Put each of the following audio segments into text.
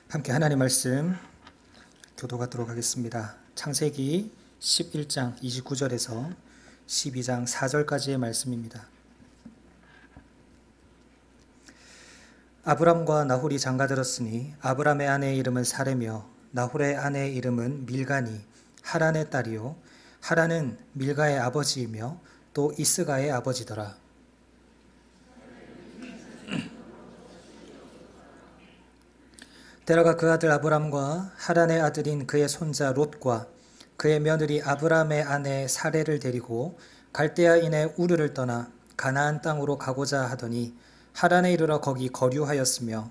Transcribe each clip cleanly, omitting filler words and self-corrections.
함께 하나님 말씀 교도하도록 하겠습니다. 창세기 11장 29절에서 12장 4절까지의 말씀입니다. 아브람과 나홀이 장가들었으니 아브람의 아내의 이름은 사레며 나홀의 아내의 이름은 밀가니 하란의 딸이요 하란은 밀가의 아버지이며 또 이스가의 아버지더라. 데라가 그 아들 아브람과 하란의 아들인 그의 손자 롯과 그의 며느리 아브람의 아내 사레를 데리고 갈대아인의 우르를 떠나 가나안 땅으로 가고자 하더니 하란에 이르러 거기 거류하였으며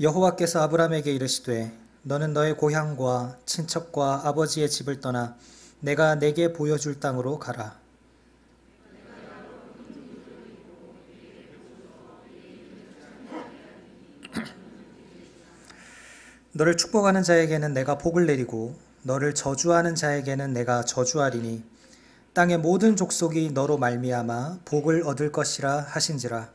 여호와께서 아브람에게 이르시되 너는 너의 고향과 친척과 아버지의 집을 떠나 내가 내게 보여줄 땅으로 가라. 너를 축복하는 자에게는 내가 복을 내리고 너를 저주하는 자에게는 내가 저주하리니 땅의 모든 족속이 너로 말미암아 복을 얻을 것이라 하신지라.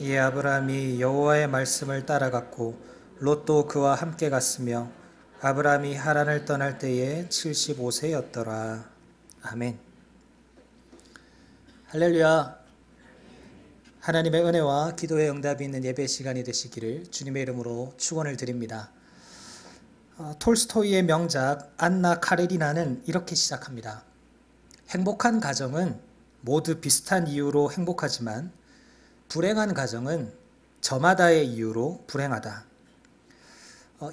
이에 아브람이 여호와의 말씀을 따라갔고 롯도 그와 함께 갔으며 아브람이 하란을 떠날 때에 75세였더라. 아멘. 할렐루야. 하나님의 은혜와 기도의 응답이 있는 예배 시간이 되시기를 주님의 이름으로 축원을 드립니다. 톨스토이의 명작 안나 카레리나는 이렇게 시작합니다. 행복한 가정은 모두 비슷한 이유로 행복하지만 불행한 가정은 저마다의 이유로 불행하다.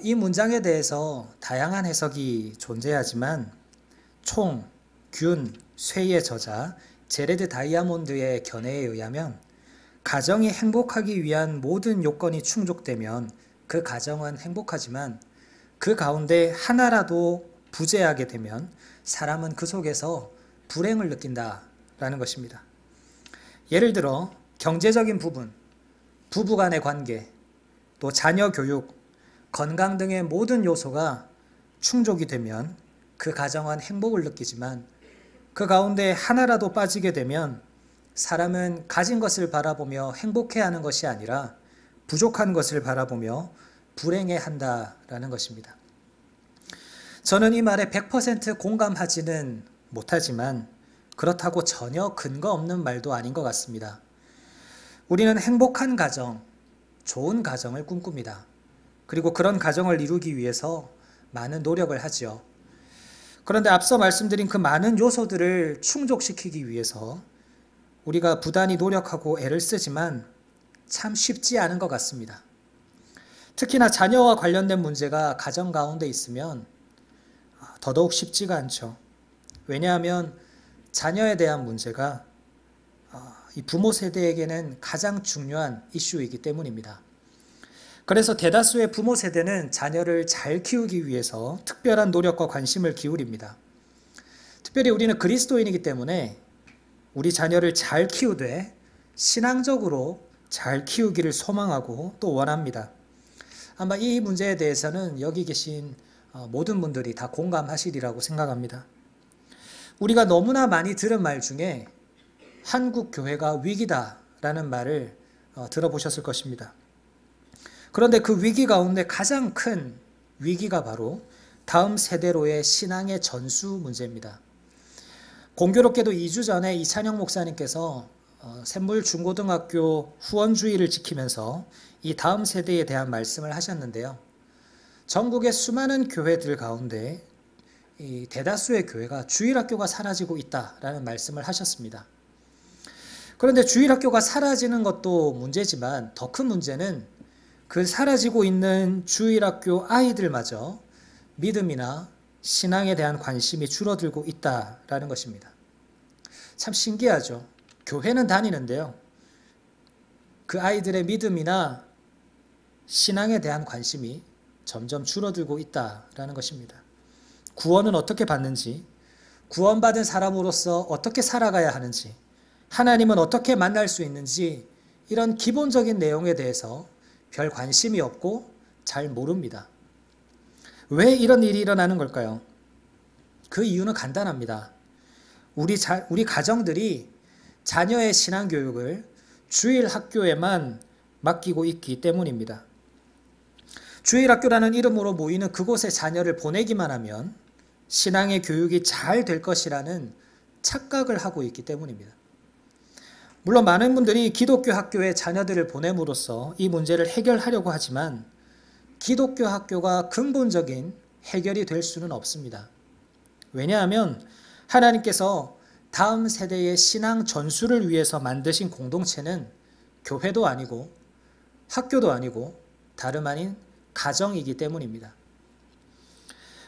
이 문장에 대해서 다양한 해석이 존재하지만 총, 균, 쇠의 저자 제레드 다이아몬드의 견해에 의하면 가정이 행복하기 위한 모든 요건이 충족되면 그 가정은 행복하지만 그 가운데 하나라도 부재하게 되면 사람은 그 속에서 불행을 느낀다라는 것입니다. 예를 들어 경제적인 부분, 부부 간의 관계, 또 자녀 교육, 건강 등의 모든 요소가 충족이 되면 그 가정은 행복을 느끼지만 그 가운데 하나라도 빠지게 되면 사람은 가진 것을 바라보며 행복해하는 것이 아니라 부족한 것을 바라보며 불행해한다라는 것입니다. 저는 이 말에 100% 공감하지는 못하지만 그렇다고 전혀 근거 없는 말도 아닌 것 같습니다. 우리는 행복한 가정, 좋은 가정을 꿈꿉니다. 그리고 그런 가정을 이루기 위해서 많은 노력을 하지요. 그런데 앞서 말씀드린 그 많은 요소들을 충족시키기 위해서 우리가 부단히 노력하고 애를 쓰지만 참 쉽지 않은 것 같습니다. 특히나 자녀와 관련된 문제가 가정 가운데 있으면 더더욱 쉽지가 않죠. 왜냐하면 자녀에 대한 문제가 이 부모 세대에게는 가장 중요한 이슈이기 때문입니다. 그래서 대다수의 부모 세대는 자녀를 잘 키우기 위해서 특별한 노력과 관심을 기울입니다. 특별히 우리는 그리스도인이기 때문에 우리 자녀를 잘 키우되 신앙적으로 잘 키우기를 소망하고 또 원합니다. 아마 이 문제에 대해서는 여기 계신 모든 분들이 다 공감하시리라고 생각합니다. 우리가 너무나 많이 들은 말 중에 한국 교회가 위기다라는 말을 들어보셨을 것입니다. 그런데 그 위기 가운데 가장 큰 위기가 바로 다음 세대로의 신앙의 전수 문제입니다. 공교롭게도 2주 전에 이찬영 목사님께서 샘물 중고등학교 후원주의를 지키면서 이 다음 세대에 대한 말씀을 하셨는데요. 전국의 수많은 교회들 가운데 이 대다수의 교회가 주일학교가 사라지고 있다라는 말씀을 하셨습니다. 그런데 주일학교가 사라지는 것도 문제지만 더 큰 문제는 그 사라지고 있는 주일학교 아이들마저 믿음이나 신앙에 대한 관심이 줄어들고 있다라는 것입니다. 참 신기하죠. 교회는 다니는데요. 그 아이들의 믿음이나 신앙에 대한 관심이 점점 줄어들고 있다라는 것입니다. 구원은 어떻게 받는지, 구원받은 사람으로서 어떻게 살아가야 하는지, 하나님은 어떻게 만날 수 있는지 이런 기본적인 내용에 대해서 별 관심이 없고 잘 모릅니다. 왜 이런 일이 일어나는 걸까요? 그 이유는 간단합니다. 우리 가정들이 자녀의 신앙교육을 주일 학교에만 맡기고 있기 때문입니다. 주일 학교라는 이름으로 모이는 그곳에 자녀를 보내기만 하면 신앙의 교육이 잘 될 것이라는 착각을 하고 있기 때문입니다. 물론 많은 분들이 기독교 학교에 자녀들을 보냄으로써 이 문제를 해결하려고 하지만 기독교 학교가 근본적인 해결이 될 수는 없습니다. 왜냐하면 하나님께서 다음 세대의 신앙 전수를 위해서 만드신 공동체는 교회도 아니고 학교도 아니고 다름 아닌 가정이기 때문입니다.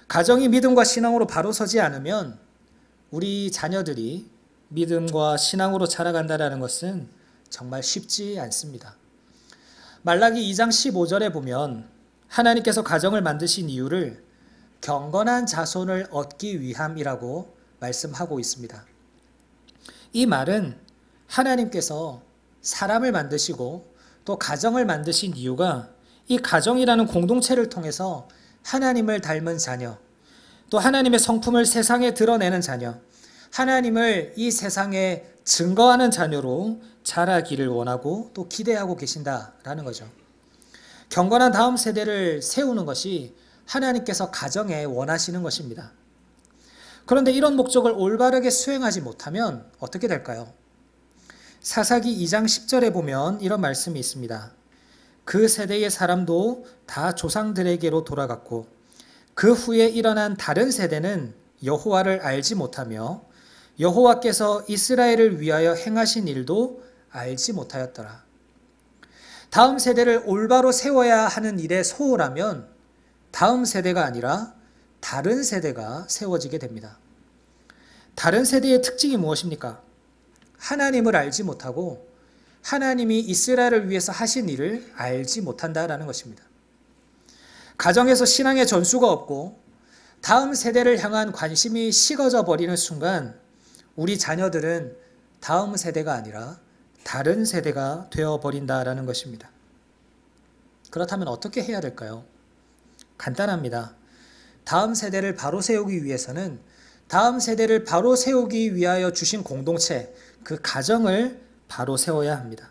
가정이 믿음과 신앙으로 바로 서지 않으면 우리 자녀들이 믿음과 신앙으로 자라간다는 것은 정말 쉽지 않습니다. 말라기 2장 15절에 보면 하나님께서 가정을 만드신 이유를 경건한 자손을 얻기 위함이라고 말씀하고 있습니다. 이 말은 하나님께서 사람을 만드시고 또 가정을 만드신 이유가 이 가정이라는 공동체를 통해서 하나님을 닮은 자녀, 또 하나님의 성품을 세상에 드러내는 자녀, 하나님을 이 세상에 증거하는 자녀로 자라기를 원하고 또 기대하고 계신다라는 거죠. 경건한 다음 세대를 세우는 것이 하나님께서 가정에 원하시는 것입니다. 그런데 이런 목적을 올바르게 수행하지 못하면 어떻게 될까요? 사사기 2장 10절에 보면 이런 말씀이 있습니다. 그 세대의 사람도 다 조상들에게로 돌아갔고 그 후에 일어난 다른 세대는 여호와를 알지 못하며 여호와께서 이스라엘을 위하여 행하신 일도 알지 못하였더라. 다음 세대를 올바로 세워야 하는 일에 소홀하면 다음 세대가 아니라 다른 세대가 세워지게 됩니다. 다른 세대의 특징이 무엇입니까? 하나님을 알지 못하고 하나님이 이스라엘을 위해서 하신 일을 알지 못한다라는 것입니다. 가정에서 신앙의 전수가 없고 다음 세대를 향한 관심이 식어져 버리는 순간 우리 자녀들은 다음 세대가 아니라 다른 세대가 되어버린다라는 것입니다. 그렇다면 어떻게 해야 될까요? 간단합니다. 다음 세대를 바로 세우기 위해서는 다음 세대를 바로 세우기 위하여 주신 공동체, 그 가정을 바로 세워야 합니다.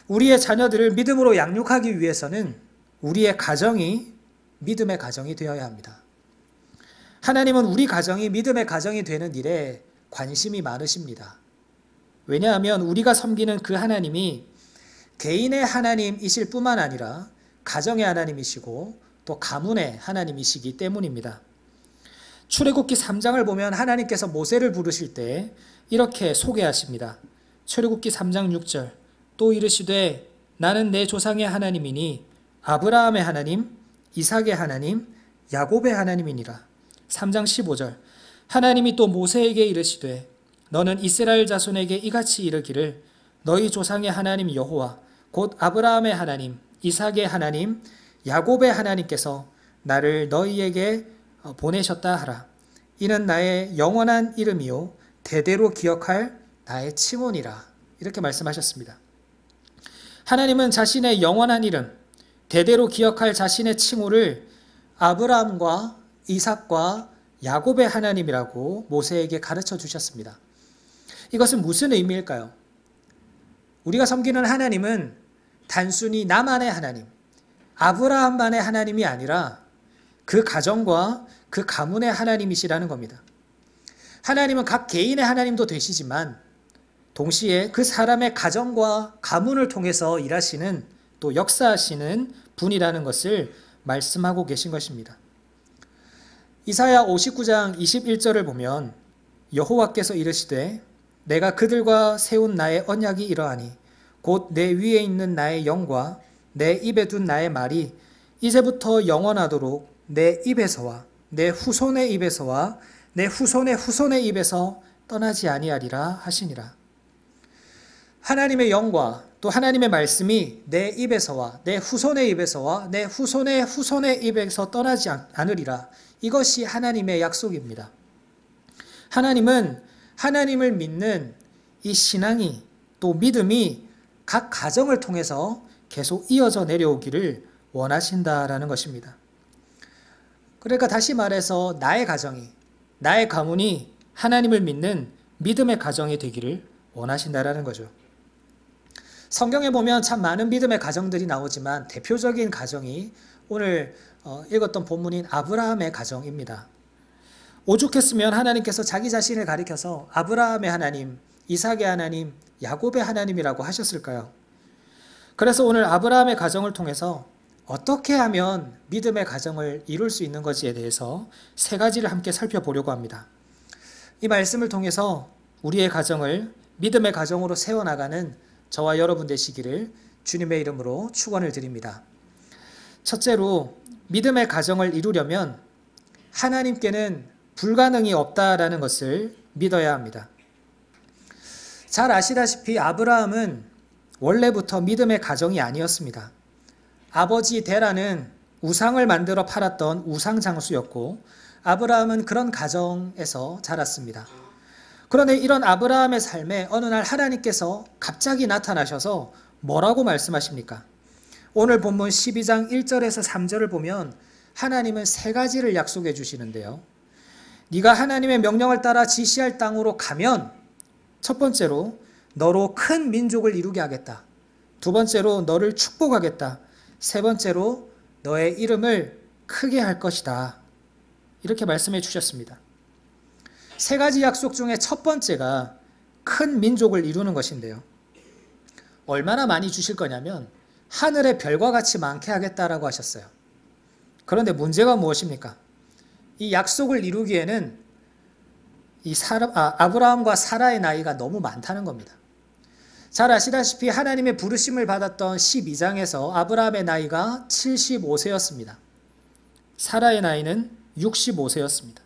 우리의 자녀들을 믿음으로 양육하기 위해서는 우리의 가정이 믿음의 가정이 되어야 합니다. 하나님은 우리 가정이 믿음의 가정이 되는 일에 관심이 많으십니다. 왜냐하면 우리가 섬기는 그 하나님이 개인의 하나님이실 뿐만 아니라 가정의 하나님이시고 또 가문의 하나님이시기 때문입니다. 출애굽기 3장을 보면 하나님께서 모세를 부르실 때 이렇게 소개하십니다. 출애굽기 3장 6절 또 이르시되 나는 내 조상의 하나님이니 아브라함의 하나님, 이삭의 하나님, 야곱의 하나님이니라. 3장 15절 하나님이 또 모세에게 이르시되 너는 이스라엘 자손에게 이같이 이르기를 너희 조상의 하나님 여호와 곧 아브라함의 하나님, 이삭의 하나님, 야곱의 하나님께서 나를 너희에게 보내셨다 하라. 이는 나의 영원한 이름이요 대대로 기억할 나의 칭호니라. 이렇게 말씀하셨습니다. 하나님은 자신의 영원한 이름, 대대로 기억할 자신의 칭호를 아브라함과 이삭과 야곱의 하나님이라고 모세에게 가르쳐 주셨습니다. 이것은 무슨 의미일까요? 우리가 섬기는 하나님은 단순히 나만의 하나님, 아브라함만의 하나님이 아니라 그 가정과 그 가문의 하나님이시라는 겁니다. 하나님은 각 개인의 하나님도 되시지만 동시에 그 사람의 가정과 가문을 통해서 일하시는 또 역사하시는 분이라는 것을 말씀하고 계신 것입니다. 이사야 59장 21절을 보면 여호와께서 이르시되 내가 그들과 세운 나의 언약이 이러하니 곧 내 위에 있는 나의 영과 내 입에 둔 나의 말이 이제부터 영원하도록 내 입에서와 내 후손의 입에서와 내 후손의 후손의 입에서 떠나지 아니하리라 하시니라. 하나님의 영과 또 하나님의 말씀이 내 입에서와 내 후손의 입에서와 내 후손의 후손의 입에서 떠나지 않으리라. 이것이 하나님의 약속입니다. 하나님은 하나님을 믿는 이 신앙이 또 믿음이 각 가정을 통해서 계속 이어져 내려오기를 원하신다라는 것입니다. 그러니까 다시 말해서 나의 가정이, 나의 가문이 하나님을 믿는 믿음의 가정이 되기를 원하신다라는 거죠. 성경에 보면 참 많은 믿음의 가정들이 나오지만 대표적인 가정이 오늘 읽었던 본문인 아브라함의 가정입니다. 오죽했으면 하나님께서 자기 자신을 가리켜서 아브라함의 하나님, 이삭의 하나님, 야곱의 하나님이라고 하셨을까요? 그래서 오늘 아브라함의 가정을 통해서 어떻게 하면 믿음의 가정을 이룰 수 있는 것지에 대해서 세 가지를 함께 살펴보려고 합니다. 이 말씀을 통해서 우리의 가정을 믿음의 가정으로 세워나가는 저와 여러분 되시기를 주님의 이름으로 축원을 드립니다. 첫째로 믿음의 가정을 이루려면 하나님께는 불가능이 없다라는 것을 믿어야 합니다. 잘 아시다시피 아브라함은 원래부터 믿음의 가정이 아니었습니다. 아버지 데라는 우상을 만들어 팔았던 우상 장수였고 아브라함은 그런 가정에서 자랐습니다. 그런데 이런 아브라함의 삶에 어느 날 하나님께서 갑자기 나타나셔서 뭐라고 말씀하십니까? 오늘 본문 12장 1절에서 3절을 보면 하나님은 세 가지를 약속해 주시는데요. 네가 하나님의 명령을 따라 지시할 땅으로 가면 첫 번째로 너로 큰 민족을 이루게 하겠다. 두 번째로 너를 축복하겠다. 세 번째로 너의 이름을 크게 할 것이다. 이렇게 말씀해 주셨습니다. 세 가지 약속 중에 첫 번째가 큰 민족을 이루는 것인데요. 얼마나 많이 주실 거냐면 하늘의 별과 같이 많게 하겠다라고 하셨어요. 그런데 문제가 무엇입니까? 이 약속을 이루기에는 아브라함과 사라의 나이가 너무 많다는 겁니다. 잘 아시다시피 하나님의 부르심을 받았던 12장에서 아브라함의 나이가 75세였습니다. 사라의 나이는 65세였습니다.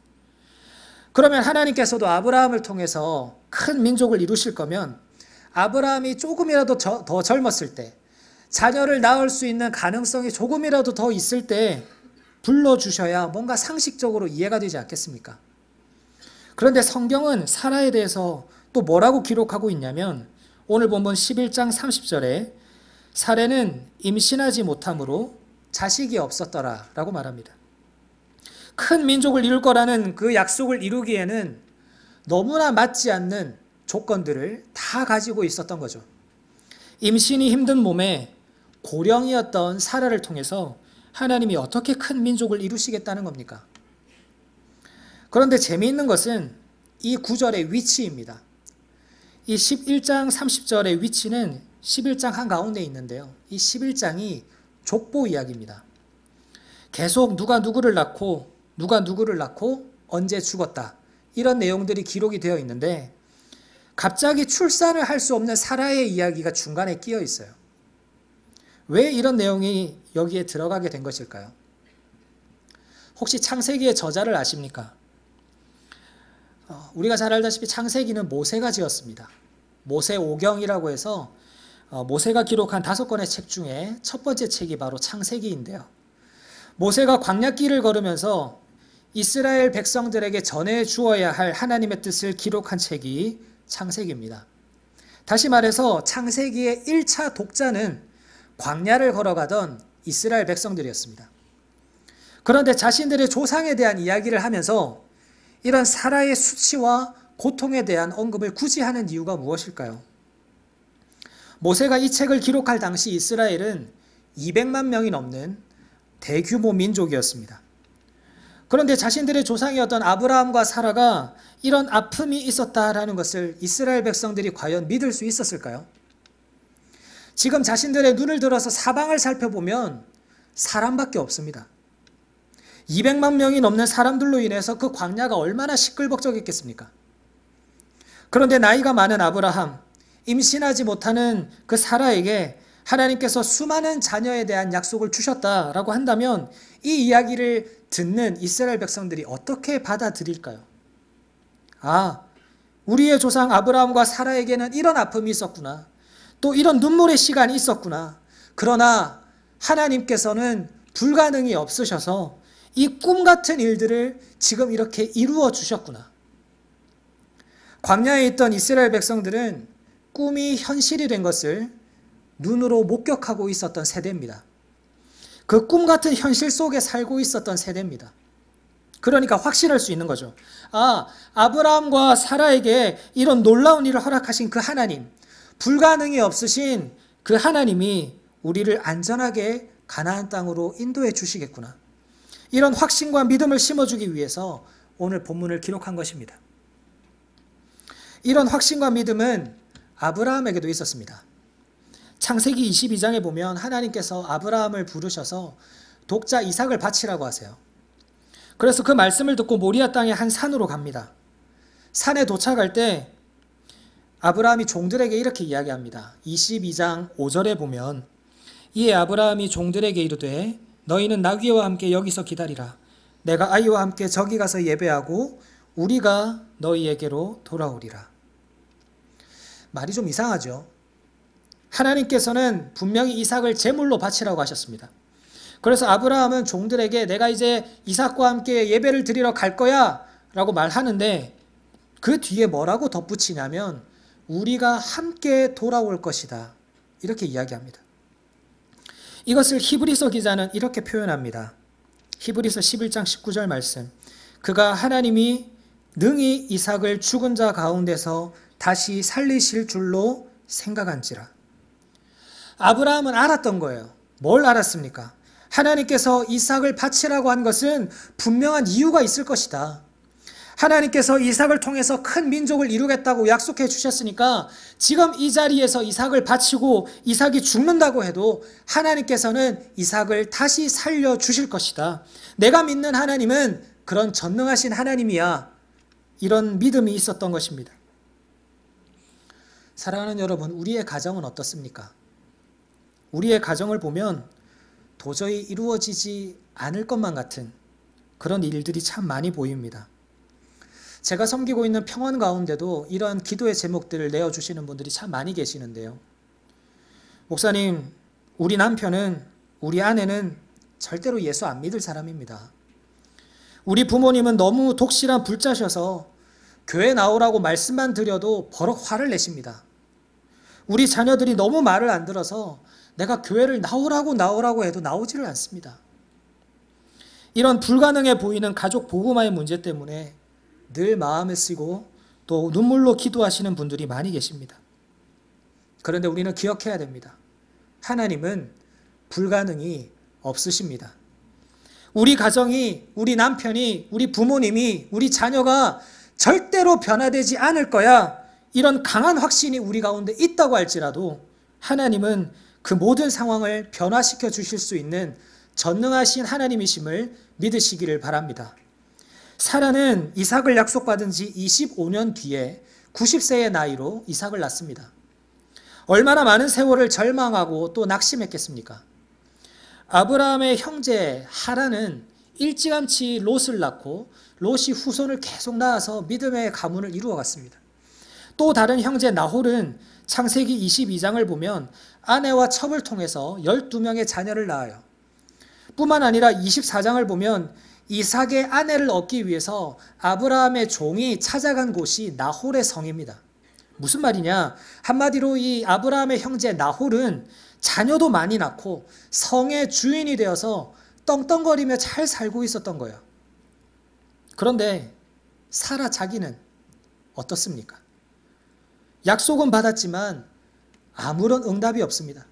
그러면 하나님께서도 아브라함을 통해서 큰 민족을 이루실 거면 아브라함이 조금이라도 더 젊었을 때, 자녀를 낳을 수 있는 가능성이 조금이라도 더 있을 때 불러주셔야 뭔가 상식적으로 이해가 되지 않겠습니까? 그런데 성경은 사라에 대해서 또 뭐라고 기록하고 있냐면 오늘 본문 11장 30절에 사라는 임신하지 못함으로 자식이 없었더라 라고 말합니다. 큰 민족을 이룰 거라는 그 약속을 이루기에는 너무나 맞지 않는 조건들을 다 가지고 있었던 거죠. 임신이 힘든 몸에 고령이었던 사라를 통해서 하나님이 어떻게 큰 민족을 이루시겠다는 겁니까? 그런데 재미있는 것은 이 구절의 위치입니다. 이 11장 30절의 위치는 11장 한가운데 있는데요. 이 11장이 족보 이야기입니다. 계속 누가 누구를 낳고 언제 죽었다. 이런 내용들이 기록이 되어 있는데 갑자기 출산을 할 수 없는 사라의 이야기가 중간에 끼어 있어요. 왜 이런 내용이 여기에 들어가게 된 것일까요? 혹시 창세기의 저자를 아십니까? 우리가 잘 알다시피 창세기는 모세가 지었습니다. 모세오경이라고 해서 모세가 기록한 5권의 책 중에 첫 번째 책이 바로 창세기인데요. 모세가 광야길을 걸으면서 이스라엘 백성들에게 전해 주어야 할 하나님의 뜻을 기록한 책이 창세기입니다. 다시 말해서 창세기의 1차 독자는 광야를 걸어가던 이스라엘 백성들이었습니다. 그런데 자신들의 조상에 대한 이야기를 하면서 이런 사라의 수치와 고통에 대한 언급을 굳이 하는 이유가 무엇일까요? 모세가 이 책을 기록할 당시 이스라엘은 200만 명이 넘는 대규모 민족이었습니다. 그런데 자신들의 조상이었던 아브라함과 사라가 이런 아픔이 있었다라는 것을 이스라엘 백성들이 과연 믿을 수 있었을까요? 지금 자신들의 눈을 들어서 사방을 살펴보면 사람밖에 없습니다. 200만 명이 넘는 사람들로 인해서 그 광야가 얼마나 시끌벅적했겠습니까? 그런데 나이가 많은 아브라함, 임신하지 못하는 그 사라에게 하나님께서 수많은 자녀에 대한 약속을 주셨다라고 한다면 이 이야기를 듣는 이스라엘 백성들이 어떻게 받아들일까요? 우리의 조상 아브라함과 사라에게는 이런 아픔이 있었구나. 또 이런 눈물의 시간이 있었구나. 그러나 하나님께서는 불가능이 없으셔서 이 꿈 같은 일들을 지금 이렇게 이루어 주셨구나. 광야에 있던 이스라엘 백성들은 꿈이 현실이 된 것을 눈으로 목격하고 있었던 세대입니다. 그 꿈 같은 현실 속에 살고 있었던 세대입니다. 그러니까 확신할 수 있는 거죠. 아브라함과 사라에게 이런 놀라운 일을 허락하신 그 하나님, 불가능이 없으신 그 하나님이 우리를 안전하게 가나안 땅으로 인도해 주시겠구나. 이런 확신과 믿음을 심어주기 위해서 오늘 본문을 기록한 것입니다. 이런 확신과 믿음은 아브라함에게도 있었습니다. 창세기 22장에 보면 하나님께서 아브라함을 부르셔서 독자 이삭을 바치라고 하세요. 그래서 그 말씀을 듣고 모리아 땅의 한 산으로 갑니다. 산에 도착할 때 아브라함이 종들에게 이렇게 이야기합니다. 22장 5절에 보면 이에 아브라함이 종들에게 이르되 너희는 나귀와 함께 여기서 기다리라. 내가 아이와 함께 저기 가서 예배하고 우리가 너희에게로 돌아오리라. 말이 좀 이상하죠. 하나님께서는 분명히 이삭을 제물로 바치라고 하셨습니다. 그래서 아브라함은 종들에게 내가 이제 이삭과 함께 예배를 드리러 갈 거야 라고 말하는데 그 뒤에 뭐라고 덧붙이냐면 우리가 함께 돌아올 것이다. 이렇게 이야기합니다. 이것을 히브리서 기자는 이렇게 표현합니다. 히브리서 11장 19절 말씀. 그가 하나님이 능히 이삭을 죽은 자 가운데서 다시 살리실 줄로 생각한지라. 아브라함은 알았던 거예요. 뭘 알았습니까? 하나님께서 이삭을 바치라고 한 것은 분명한 이유가 있을 것이다. 하나님께서 이삭을 통해서 큰 민족을 이루겠다고 약속해 주셨으니까 지금 이 자리에서 이삭을 바치고 이삭이 죽는다고 해도 하나님께서는 이삭을 다시 살려주실 것이다. 내가 믿는 하나님은 그런 전능하신 하나님이야. 이런 믿음이 있었던 것입니다. 사랑하는 여러분, 우리의 가정은 어떻습니까? 우리의 가정을 보면 도저히 이루어지지 않을 것만 같은 그런 일들이 참 많이 보입니다. 제가 섬기고 있는 평원 가운데도 이런 기도의 제목들을 내어주시는 분들이 참 많이 계시는데요. 목사님, 우리 남편은, 우리 아내는 절대로 예수 안 믿을 사람입니다. 우리 부모님은 너무 독실한 불자셔서 교회 나오라고 말씀만 드려도 버럭 화를 내십니다. 우리 자녀들이 너무 말을 안 들어서 내가 교회를 나오라고 해도 나오지를 않습니다. 이런 불가능해 보이는 가족 복음화의 문제 때문에 늘 마음에 쓰고 또 눈물로 기도하시는 분들이 많이 계십니다. 그런데 우리는 기억해야 됩니다. 하나님은 불가능이 없으십니다. 우리 가정이, 우리 남편이, 우리 부모님이, 우리 자녀가 절대로 변화되지 않을 거야. 이런 강한 확신이 우리 가운데 있다고 할지라도 하나님은 그 모든 상황을 변화시켜 주실 수 있는 전능하신 하나님이심을 믿으시기를 바랍니다. 사라는 이삭을 약속받은 지 25년 뒤에 90세의 나이로 이삭을 낳습니다. 얼마나 많은 세월을 절망하고 또 낙심했겠습니까? 아브라함의 형제 하란은 일찌감치 롯을 낳고 롯이 후손을 계속 낳아서 믿음의 가문을 이루어갔습니다. 또 다른 형제 나홀은 창세기 22장을 보면 아내와 첩을 통해서 12명의 자녀를 낳아요. 뿐만 아니라 24장을 보면 이삭의 아내를 얻기 위해서 아브라함의 종이 찾아간 곳이 나홀의 성입니다. 무슨 말이냐? 한마디로 이 아브라함의 형제 나홀은 자녀도 많이 낳고 성의 주인이 되어서 떵떵거리며 잘 살고 있었던 거예요. 그런데 사라 자기는 어떻습니까? 약속은 받았지만 아무런 응답이 없습니다.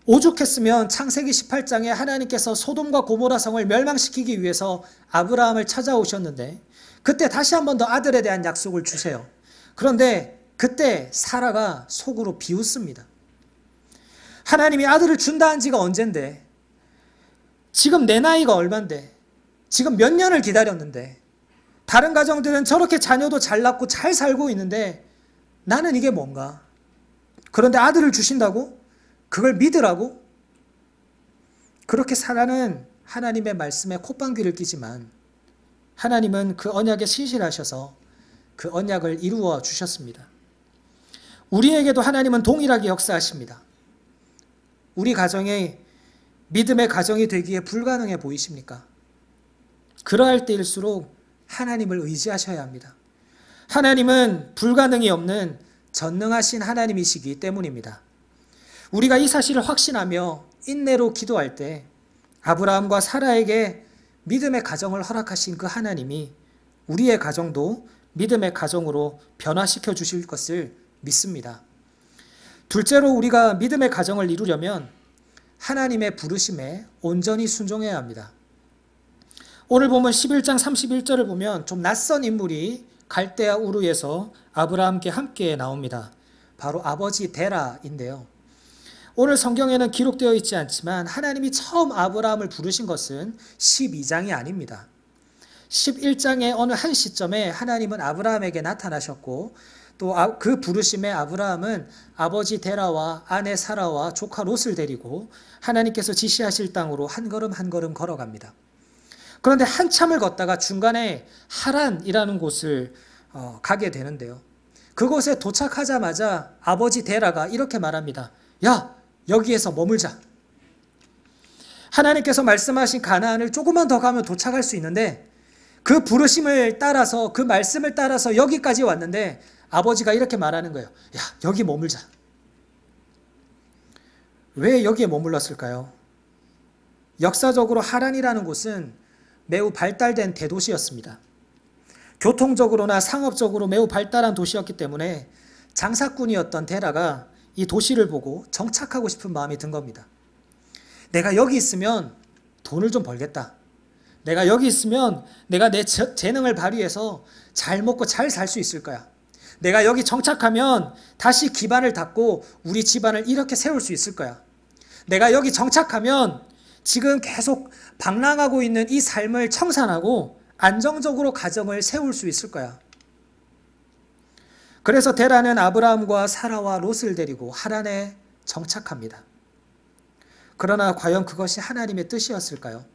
오죽했으면 창세기 18장에 하나님께서 소돔과 고모라 성을 멸망시키기 위해서 아브라함을 찾아오셨는데 그때 다시 한 번 더 아들에 대한 약속을 주세요. 그런데 그때 사라가 속으로 비웃습니다. 하나님이 아들을 준다 한 지가 언젠데, 지금 내 나이가 얼만데, 지금 몇 년을 기다렸는데, 다른 가정들은 저렇게 자녀도 잘 낳고 잘 살고 있는데 나는 이게 뭔가? 그런데 아들을 주신다고? 그걸 믿으라고? 그렇게 사라는 하나님의 말씀에 콧방귀를 끼지만 하나님은 그 언약에 신실하셔서 그 언약을 이루어 주셨습니다. 우리에게도 하나님은 동일하게 역사하십니다. 우리 가정이 믿음의 가정이 되기에 불가능해 보이십니까? 그러할 때일수록 하나님을 의지하셔야 합니다. 하나님은 불가능이 없는 전능하신 하나님이시기 때문입니다. 우리가 이 사실을 확신하며 인내로 기도할 때 아브라함과 사라에게 믿음의 가정을 허락하신 그 하나님이 우리의 가정도 믿음의 가정으로 변화시켜 주실 것을 믿습니다. 둘째로 우리가 믿음의 가정을 이루려면 하나님의 부르심에 온전히 순종해야 합니다. 오늘 보면 11장 31절을 보면 좀 낯선 인물이 갈대아 우르에서 아브라함께 함께 나옵니다. 바로 아버지 데라인데요. 오늘 성경에는 기록되어 있지 않지만 하나님이 처음 아브라함을 부르신 것은 12장이 아닙니다. 11장의 어느 한 시점에 하나님은 아브라함에게 나타나셨고 또 그 부르심에 아브라함은 아버지 데라와 아내 사라와 조카 롯을 데리고 하나님께서 지시하실 땅으로 한 걸음 한 걸음 걸어갑니다. 그런데 한참을 걷다가 중간에 하란이라는 곳을 가게 되는데요. 그곳에 도착하자마자 아버지 데라가 이렇게 말합니다. 야, 여기에서 머물자. 하나님께서 말씀하신 가나안을 조금만 더 가면 도착할 수 있는데 그 부르심을 따라서 그 말씀을 따라서 여기까지 왔는데 아버지가 이렇게 말하는 거예요. 야, 여기 머물자. 왜 여기에 머물렀을까요? 역사적으로 하란이라는 곳은 매우 발달된 대도시였습니다. 교통적으로나 상업적으로 매우 발달한 도시였기 때문에 장사꾼이었던 데라가 이 도시를 보고 정착하고 싶은 마음이 든 겁니다. 내가 여기 있으면 돈을 좀 벌겠다. 내가 여기 있으면 내가 내 재능을 발휘해서 잘 먹고 잘 살 수 있을 거야. 내가 여기 정착하면 다시 기반을 닦고 우리 집안을 이렇게 세울 수 있을 거야. 내가 여기 정착하면 지금 계속 방랑하고 있는 이 삶을 청산하고 안정적으로 가정을 세울 수 있을 거야. 그래서 데라는 아브라함과 사라와 롯을 데리고 하란에 정착합니다. 그러나 과연 그것이 하나님의 뜻이었을까요?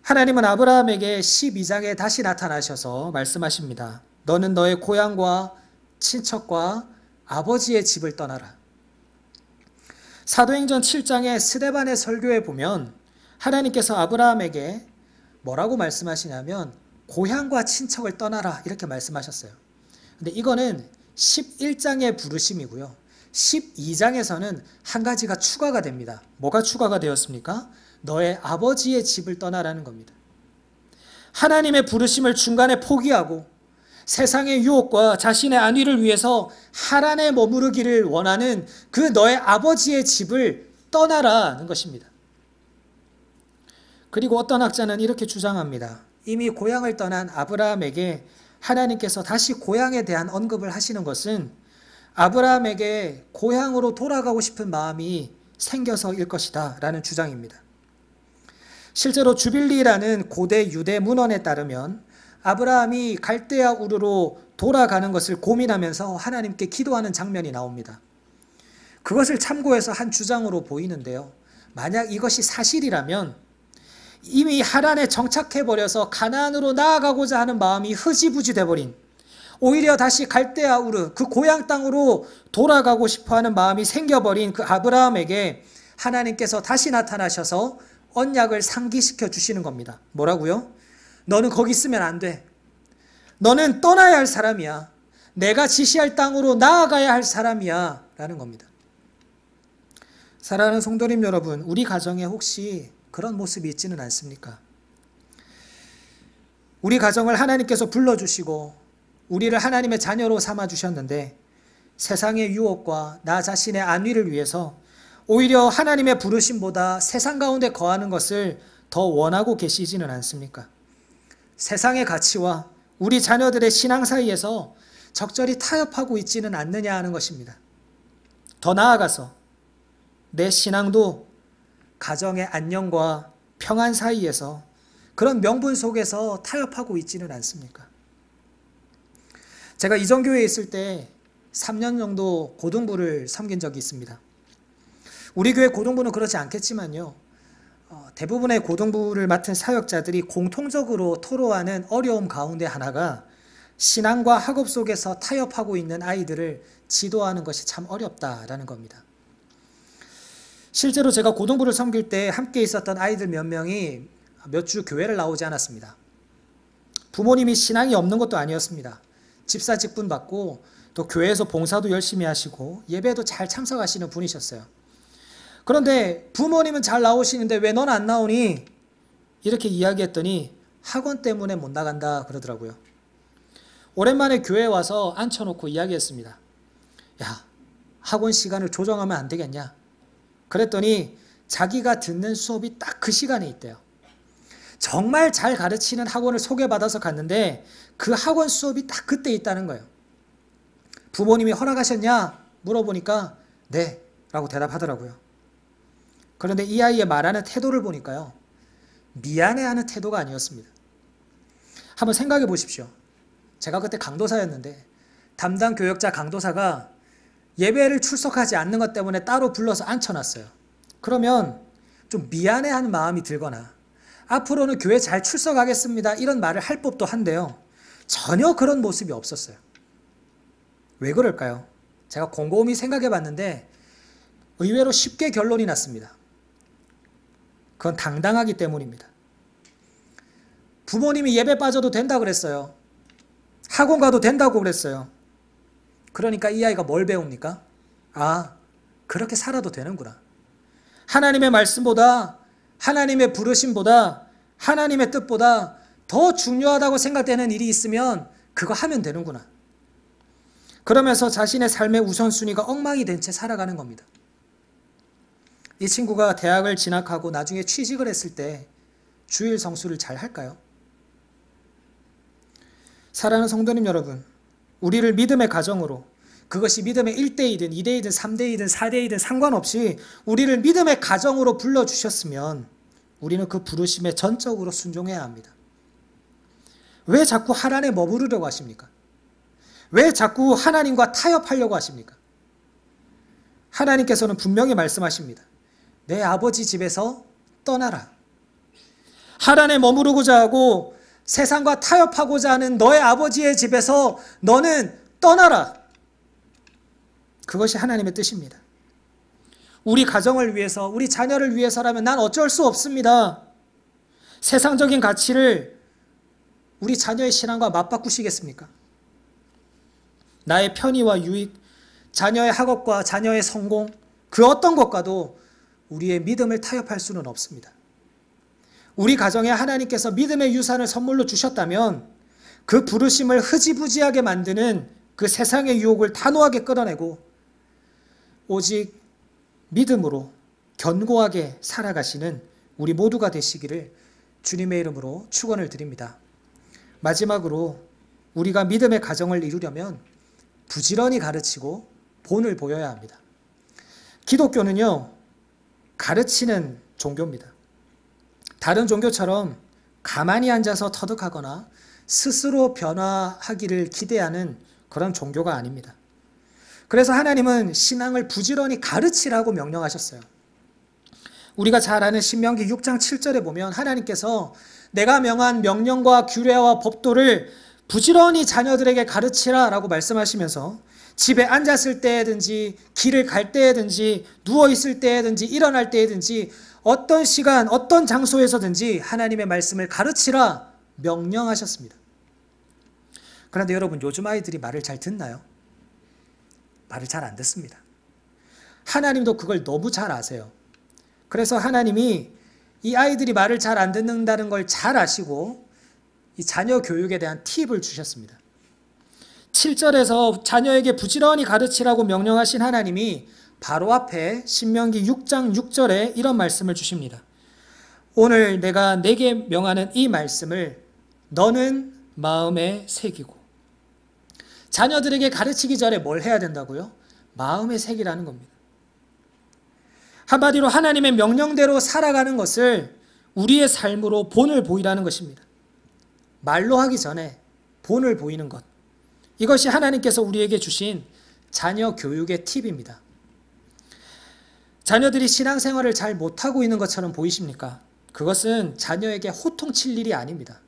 하나님은 아브라함에게 12장에 다시 나타나셔서 말씀하십니다. 너는 너의 고향과 친척과 아버지의 집을 떠나라. 사도행전 7장의 스데반의 설교에 보면 하나님께서 아브라함에게 뭐라고 말씀하시냐면 고향과 친척을 떠나라 이렇게 말씀하셨어요. 근데 이거는 11장의 부르심이고요. 12장에서는 한 가지가 추가가 됩니다. 뭐가 추가가 되었습니까? 너의 아버지의 집을 떠나라는 겁니다. 하나님의 부르심을 중간에 포기하고 세상의 유혹과 자신의 안위를 위해서 하란에 머무르기를 원하는 그 너의 아버지의 집을 떠나라는 것입니다. 그리고 어떤 학자는 이렇게 주장합니다. 이미 고향을 떠난 아브라함에게 하나님께서 다시 고향에 대한 언급을 하시는 것은 아브라함에게 고향으로 돌아가고 싶은 마음이 생겨서일 것이다 라는 주장입니다. 실제로 주빌리라는 고대 유대 문헌에 따르면 아브라함이 갈대아 우르로 돌아가는 것을 고민하면서 하나님께 기도하는 장면이 나옵니다. 그것을 참고해서 한 주장으로 보이는데요. 만약 이것이 사실이라면 이미 하란에 정착해버려서 가나안으로 나아가고자 하는 마음이 흐지부지 돼버린, 오히려 다시 갈대아 우르 그 고향 땅으로 돌아가고 싶어하는 마음이 생겨버린 그 아브라함에게 하나님께서 다시 나타나셔서 언약을 상기시켜 주시는 겁니다. 뭐라고요? 너는 거기 있으면 안 돼. 너는 떠나야 할 사람이야. 내가 지시할 땅으로 나아가야 할 사람이야 라는 겁니다. 사랑하는 성도님 여러분, 우리 가정에 혹시 그런 모습이 있지는 않습니까? 우리 가정을 하나님께서 불러주시고 우리를 하나님의 자녀로 삼아주셨는데 세상의 유혹과 나 자신의 안위를 위해서 오히려 하나님의 부르심보다 세상 가운데 거하는 것을 더 원하고 계시지는 않습니까? 세상의 가치와 우리 자녀들의 신앙 사이에서 적절히 타협하고 있지는 않느냐 하는 것입니다. 더 나아가서 내 신앙도 가정의 안녕과 평안 사이에서 그런 명분 속에서 타협하고 있지는 않습니까? 제가 이전교회에 있을 때 3년 정도 고등부를 섬긴 적이 있습니다. 우리 교회 고등부는 그렇지 않겠지만요. 대부분의 고등부를 맡은 사역자들이 공통적으로 토로하는 어려움 가운데 하나가 신앙과 학업 속에서 타협하고 있는 아이들을 지도하는 것이 참 어렵다라는 겁니다. 실제로 제가 고등부를 섬길 때 함께 있었던 아이들 몇 명이 몇 주 교회를 나오지 않았습니다. 부모님이 신앙이 없는 것도 아니었습니다. 집사 직분 받고 또 교회에서 봉사도 열심히 하시고 예배도 잘 참석하시는 분이셨어요. 그런데 부모님은 잘 나오시는데 왜 넌 안 나오니? 이렇게 이야기했더니 학원 때문에 못 나간다 그러더라고요. 오랜만에 교회에 와서 앉혀놓고 이야기했습니다. 야, 학원 시간을 조정하면 안 되겠냐? 그랬더니 자기가 듣는 수업이 딱 그 시간에 있대요. 정말 잘 가르치는 학원을 소개받아서 갔는데 그 학원 수업이 딱 그때 있다는 거예요. 부모님이 허락하셨냐? 물어보니까 네 라고 대답하더라고요. 그런데 이 아이의 말하는 태도를 보니까요, 미안해하는 태도가 아니었습니다. 한번 생각해 보십시오. 제가 그때 강도사였는데 담당 교역자 강도사가 예배를 출석하지 않는 것 때문에 따로 불러서 앉혀놨어요. 그러면 좀 미안해하는 마음이 들거나 앞으로는 교회 잘 출석하겠습니다 이런 말을 할 법도 한데요, 전혀 그런 모습이 없었어요. 왜 그럴까요? 제가 곰곰이 생각해 봤는데 의외로 쉽게 결론이 났습니다. 그건 당당하기 때문입니다. 부모님이 예배 빠져도 된다 그랬어요. 학원 가도 된다고 그랬어요. 그러니까 이 아이가 뭘 배웁니까? 아, 그렇게 살아도 되는구나. 하나님의 말씀보다, 하나님의 부르심보다, 하나님의 뜻보다 더 중요하다고 생각되는 일이 있으면 그거 하면 되는구나. 그러면서 자신의 삶의 우선순위가 엉망이 된 채 살아가는 겁니다. 이 친구가 대학을 진학하고 나중에 취직을 했을 때 주일 성수를 잘 할까요? 사랑하는 성도님 여러분, 우리를 믿음의 가정으로, 그것이 믿음의 1대이든 2대이든 3대이든 4대이든 상관없이 우리를 믿음의 가정으로 불러주셨으면 우리는 그 부르심에 전적으로 순종해야 합니다. 왜 자꾸 하나님에 머무르려고 하십니까? 왜 자꾸 하나님과 타협하려고 하십니까? 하나님께서는 분명히 말씀하십니다. 내 아버지 집에서 떠나라. 하나님에 머무르고자 하고 세상과 타협하고자 하는 너의 아버지의 집에서 너는 떠나라. 그것이 하나님의 뜻입니다. 우리 가정을 위해서, 우리 자녀를 위해서라면 난 어쩔 수 없습니다. 세상적인 가치를 우리 자녀의 신앙과 맞바꾸시겠습니까? 나의 편의와 유익, 자녀의 학업과 자녀의 성공, 그 어떤 것과도 우리의 믿음을 타협할 수는 없습니다. 우리 가정에 하나님께서 믿음의 유산을 선물로 주셨다면 그 부르심을 흐지부지하게 만드는 그 세상의 유혹을 단호하게 끌어내고 오직 믿음으로 견고하게 살아가시는 우리 모두가 되시기를 주님의 이름으로 축원을 드립니다. 마지막으로 우리가 믿음의 가정을 이루려면 부지런히 가르치고 본을 보여야 합니다. 기독교는요, 가르치는 종교입니다. 다른 종교처럼 가만히 앉아서 터득하거나 스스로 변화하기를 기대하는 그런 종교가 아닙니다. 그래서 하나님은 신앙을 부지런히 가르치라고 명령하셨어요. 우리가 잘 아는 신명기 6장 7절에 보면 하나님께서 내가 명한 명령과 규례와 법도를 부지런히 자녀들에게 가르치라 라고 말씀하시면서 집에 앉았을 때든지 길을 갈 때든지 누워있을 때든지 일어날 때든지 어떤 시간 어떤 장소에서든지 하나님의 말씀을 가르치라 명령하셨습니다. 그런데 여러분, 요즘 아이들이 말을 잘 듣나요? 말을 잘 안 듣습니다. 하나님도 그걸 너무 잘 아세요. 그래서 하나님이 이 아이들이 말을 잘 안 듣는다는 걸 잘 아시고 이 자녀 교육에 대한 팁을 주셨습니다. 7절에서 자녀에게 부지런히 가르치라고 명령하신 하나님이 바로 앞에 신명기 6장 6절에 이런 말씀을 주십니다. 오늘 내가 내게 명하는 이 말씀을 너는 마음에 새기고. 자녀들에게 가르치기 전에 뭘 해야 된다고요? 마음에 새기라는 겁니다. 한마디로 하나님의 명령대로 살아가는 것을 우리의 삶으로 본을 보이라는 것입니다. 말로 하기 전에 본을 보이는 것. 이것이 하나님께서 우리에게 주신 자녀 교육의 팁입니다. 자녀들이 신앙생활을 잘 못하고 있는 것처럼 보이십니까? 그것은 자녀에게 호통칠 일이 아닙니다.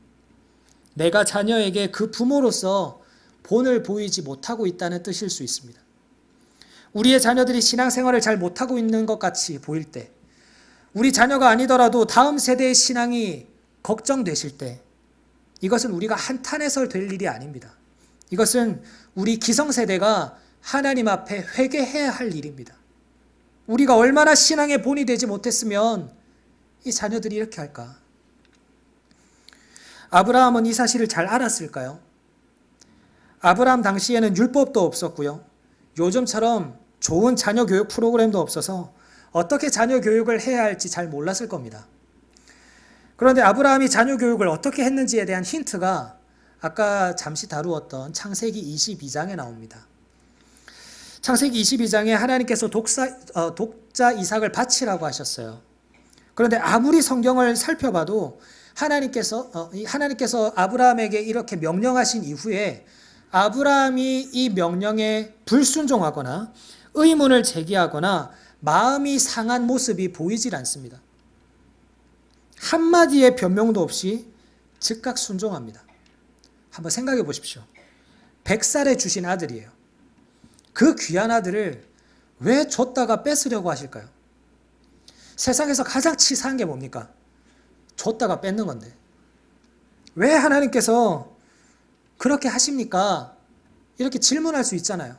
내가 자녀에게 그 부모로서 본을 보이지 못하고 있다는 뜻일 수 있습니다. 우리의 자녀들이 신앙생활을 잘 못하고 있는 것 같이 보일 때, 우리 자녀가 아니더라도 다음 세대의 신앙이 걱정되실 때, 이것은 우리가 한탄해서 될 일이 아닙니다. 이것은 우리 기성세대가 하나님 앞에 회개해야 할 일입니다. 우리가 얼마나 신앙의 본이 되지 못했으면 이 자녀들이 이렇게 할까? 아브라함은 이 사실을 잘 알았을까요? 아브라함 당시에는 율법도 없었고요. 요즘처럼 좋은 자녀 교육 프로그램도 없어서 어떻게 자녀 교육을 해야 할지 잘 몰랐을 겁니다. 그런데 아브라함이 자녀 교육을 어떻게 했는지에 대한 힌트가 아까 잠시 다루었던 창세기 22장에 나옵니다. 창세기 22장에 하나님께서 독자 이삭을 바치라고 하셨어요. 그런데 아무리 성경을 살펴봐도 하나님께서 아브라함에게 이렇게 명령하신 이후에 아브라함이 이 명령에 불순종하거나 의문을 제기하거나 마음이 상한 모습이 보이질 않습니다. 한마디의 변명도 없이 즉각 순종합니다. 한번 생각해 보십시오. 100살에 주신 아들이에요. 그 귀한 아들을 왜 줬다가 뺏으려고 하실까요? 세상에서 가장 치사한 게 뭡니까? 줬다가 뺏는 건데. 왜 하나님께서 그렇게 하십니까? 이렇게 질문할 수 있잖아요.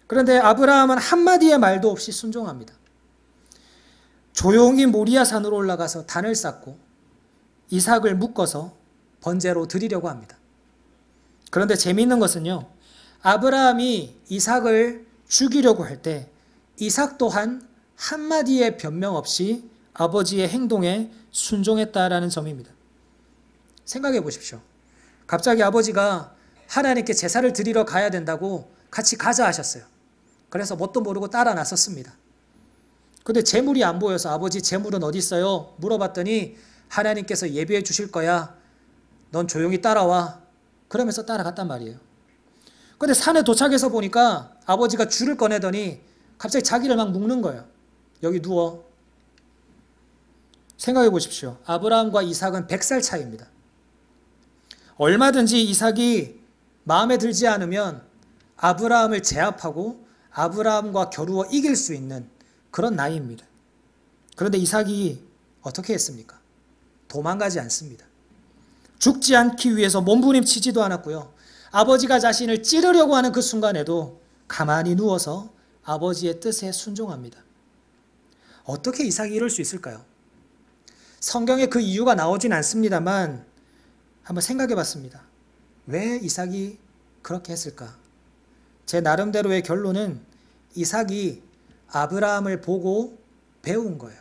그런데 아브라함은 한마디의 말도 없이 순종합니다. 조용히 모리아 산으로 올라가서 단을 쌓고 이삭을 묶어서 번제로 드리려고 합니다. 그런데 재미있는 것은요, 아브라함이 이삭을 죽이려고 할 때 이삭 또한 한마디의 변명 없이 아버지의 행동에 순종했다라는 점입니다. 생각해 보십시오. 갑자기 아버지가 하나님께 제사를 드리러 가야 된다고 같이 가자 하셨어요. 그래서 뭣도 모르고 따라 나섰습니다. 근데 재물이 안 보여서 아버지 재물은 어디 있어요? 물어봤더니 하나님께서 예비해 주실 거야. 넌 조용히 따라와. 그러면서 따라갔단 말이에요. 근데 산에 도착해서 보니까 아버지가 줄을 꺼내더니 갑자기 자기를 막 묶는 거예요. 여기 누워. 생각해 보십시오. 아브라함과 이삭은 100살 차이입니다. 얼마든지 이삭이 마음에 들지 않으면 아브라함을 제압하고 아브라함과 겨루어 이길 수 있는 그런 나이입니다. 그런데 이삭이 어떻게 했습니까? 도망가지 않습니다. 죽지 않기 위해서 몸부림치지도 않았고요. 아버지가 자신을 찌르려고 하는 그 순간에도 가만히 누워서 아버지의 뜻에 순종합니다. 어떻게 이삭이 이럴 수 있을까요? 성경에 그 이유가 나오진 않습니다만 한번 생각해 봤습니다. 왜 이삭이 그렇게 했을까? 제 나름대로의 결론은 이삭이 아브라함을 보고 배운 거예요.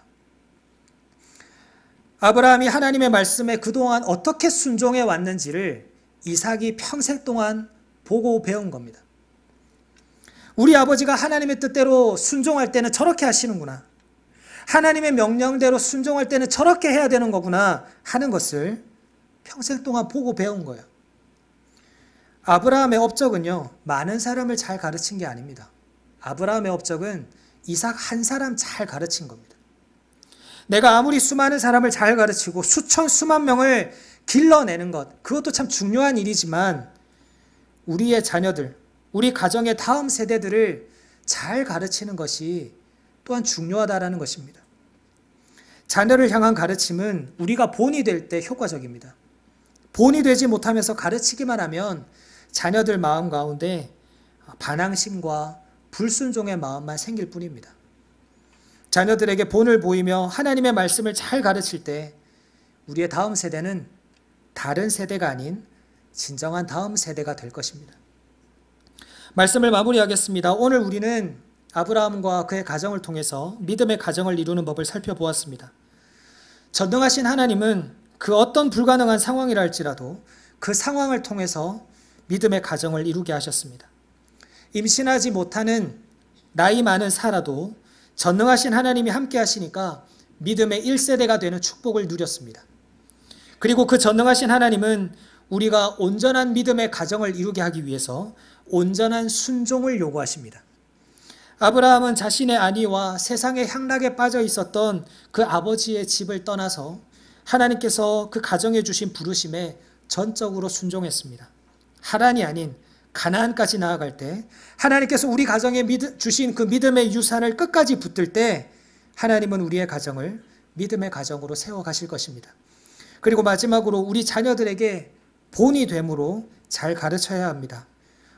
아브라함이 하나님의 말씀에 그동안 어떻게 순종해 왔는지를 이삭이 평생 동안 보고 배운 겁니다. 우리 아버지가 하나님의 뜻대로 순종할 때는 저렇게 하시는구나. 하나님의 명령대로 순종할 때는 저렇게 해야 되는 거구나 하는 것을 평생 동안 보고 배운 거예요. 아브라함의 업적은요, 많은 사람을 잘 가르친 게 아닙니다. 아브라함의 업적은 이삭 한 사람 잘 가르친 겁니다. 내가 아무리 수많은 사람을 잘 가르치고 수천 수만 명을 길러내는 것, 그것도 참 중요한 일이지만 우리의 자녀들, 우리 가정의 다음 세대들을 잘 가르치는 것이 또한 중요하다라는 것입니다. 자녀를 향한 가르침은 우리가 본이 될 때 효과적입니다. 본이 되지 못하면서 가르치기만 하면 자녀들 마음 가운데 반항심과 불순종의 마음만 생길 뿐입니다. 자녀들에게 본을 보이며 하나님의 말씀을 잘 가르칠 때 우리의 다음 세대는 다른 세대가 아닌 진정한 다음 세대가 될 것입니다. 말씀을 마무리하겠습니다. 오늘 우리는 아브라함과 그의 가정을 통해서 믿음의 가정을 이루는 법을 살펴보았습니다. 전능하신 하나님은 그 어떤 불가능한 상황이라 할지라도 그 상황을 통해서 믿음의 가정을 이루게 하셨습니다. 임신하지 못하는 나이 많은 사라도 전능하신 하나님이 함께 하시니까 믿음의 1세대가 되는 축복을 누렸습니다. 그리고 그 전능하신 하나님은 우리가 온전한 믿음의 가정을 이루게 하기 위해서 온전한 순종을 요구하십니다. 아브라함은 자신의 안위와 세상의 향락에 빠져 있었던 그 아버지의 집을 떠나서 하나님께서 그 가정에 주신 부르심에 전적으로 순종했습니다. 하란이 아닌 가나안까지 나아갈 때 하나님께서 우리 가정에 주신 그 믿음의 유산을 끝까지 붙들 때 하나님은 우리의 가정을 믿음의 가정으로 세워가실 것입니다. 그리고 마지막으로 우리 자녀들에게 본이 되므로 잘 가르쳐야 합니다.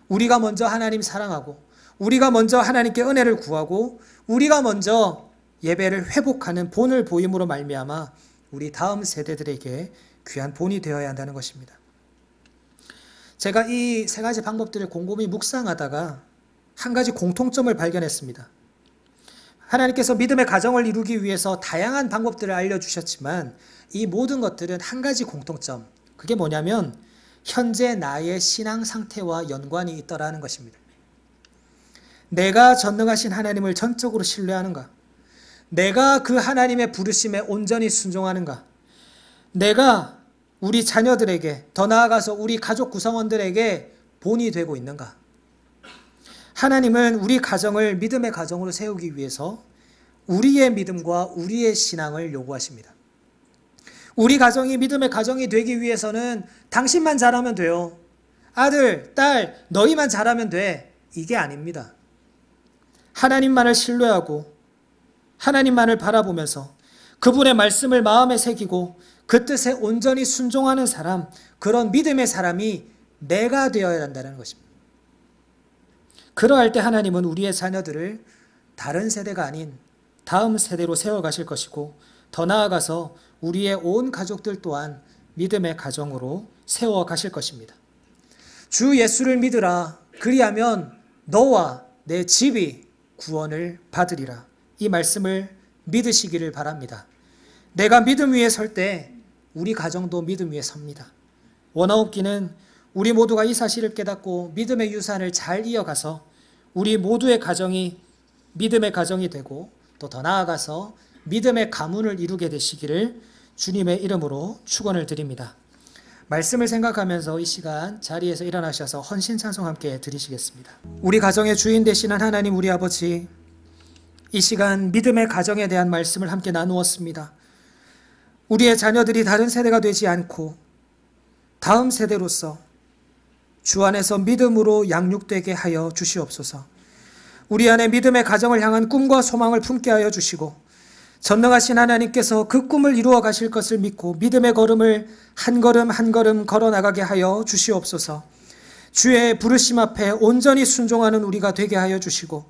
우리가 먼저 하나님 사랑하고 우리가 먼저 하나님께 은혜를 구하고 우리가 먼저 예배를 회복하는 본을 보임으로 말미암아 우리 다음 세대들에게 귀한 본이 되어야 한다는 것입니다. 제가 이 세 가지 방법들을 곰곰이 묵상하다가 한 가지 공통점을 발견했습니다. 하나님께서 믿음의 가정을 이루기 위해서 다양한 방법들을 알려주셨지만 이 모든 것들은 한 가지 공통점, 그게 뭐냐면 현재 나의 신앙 상태와 연관이 있더라는 것입니다. 내가 전능하신 하나님을 전적으로 신뢰하는가? 내가 그 하나님의 부르심에 온전히 순종하는가? 내가 우리 자녀들에게, 더 나아가서 우리 가족 구성원들에게 본이 되고 있는가? 하나님은 우리 가정을 믿음의 가정으로 세우기 위해서 우리의 믿음과 우리의 신앙을 요구하십니다. 우리 가정이 믿음의 가정이 되기 위해서는 당신만 잘하면 돼요. 아들, 딸, 너희만 잘하면 돼. 이게 아닙니다. 하나님만을 신뢰하고 하나님만을 바라보면서 그분의 말씀을 마음에 새기고 그 뜻에 온전히 순종하는 사람, 그런 믿음의 사람이 내가 되어야 한다는 것입니다. 그러할 때 하나님은 우리의 자녀들을 다른 세대가 아닌 다음 세대로 세워가실 것이고 더 나아가서 우리의 온 가족들 또한 믿음의 가정으로 세워가실 것입니다. 주 예수를 믿으라. 그리하면 너와 내 집이 구원을 받으리라. 이 말씀을 믿으시기를 바랍니다. 내가 믿음 위에 설 때 우리 가정도 믿음 위에 섭니다. 원어옵기는 우리 모두가 이 사실을 깨닫고 믿음의 유산을 잘 이어가서 우리 모두의 가정이 믿음의 가정이 되고 또 더 나아가서 믿음의 가문을 이루게 되시기를 주님의 이름으로 축원을 드립니다. 말씀을 생각하면서 이 시간 자리에서 일어나셔서 헌신 찬송 함께 드리시겠습니다. 우리 가정의 주인 되시는 하나님 우리 아버지, 이 시간 믿음의 가정에 대한 말씀을 함께 나누었습니다. 우리의 자녀들이 다른 세대가 되지 않고 다음 세대로서 주 안에서 믿음으로 양육되게 하여 주시옵소서. 우리 안에 믿음의 가정을 향한 꿈과 소망을 품게 하여 주시고 전능하신 하나님께서 그 꿈을 이루어 가실 것을 믿고 믿음의 걸음을 한 걸음 한 걸음 걸어 나가게 하여 주시옵소서. 주의 부르심 앞에 온전히 순종하는 우리가 되게 하여 주시고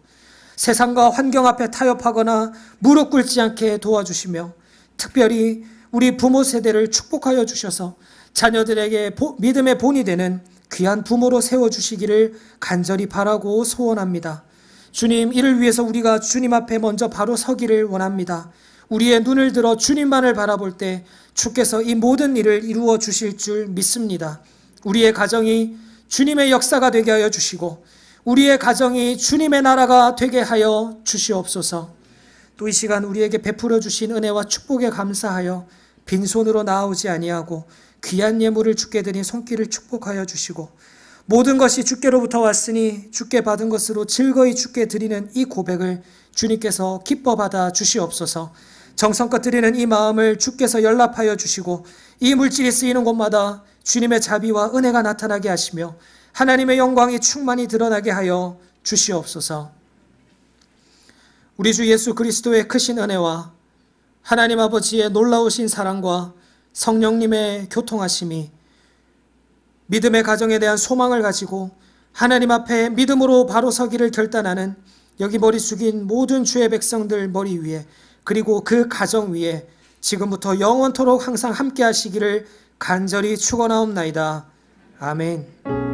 세상과 환경 앞에 타협하거나 무릎 꿇지 않게 도와주시며 특별히 우리 부모 세대를 축복하여 주셔서 자녀들에게 믿음의 본이 되는 귀한 부모로 세워주시기를 간절히 바라고 소원합니다. 주님, 이를 위해서 우리가 주님 앞에 먼저 바로 서기를 원합니다. 우리의 눈을 들어 주님만을 바라볼 때 주께서 이 모든 일을 이루어 주실 줄 믿습니다. 우리의 가정이 주님의 역사가 되게 하여 주시고 우리의 가정이 주님의 나라가 되게 하여 주시옵소서. 또 이 시간 우리에게 베풀어 주신 은혜와 축복에 감사하여 빈손으로 나아오지 아니하고 귀한 예물을 주께 드린 손길을 축복하여 주시고 모든 것이 주께로부터 왔으니 주께 받은 것으로 즐거이 주께 드리는 이 고백을 주님께서 기뻐 받아 주시옵소서. 정성껏 드리는 이 마음을 주께서 연락하여 주시고 이 물질이 쓰이는 곳마다 주님의 자비와 은혜가 나타나게 하시며 하나님의 영광이 충만히 드러나게 하여 주시옵소서. 우리 주 예수 그리스도의 크신 은혜와 하나님 아버지의 놀라우신 사랑과 성령님의 교통하심이 믿음의 가정에 대한 소망을 가지고 하나님 앞에 믿음으로 바로 서기를 결단하는 여기 머리 숙인 모든 주의 백성들 머리 위에 그리고 그 가정 위에 지금부터 영원토록 항상 함께 하시기를 간절히 축원하옵나이다. 아멘.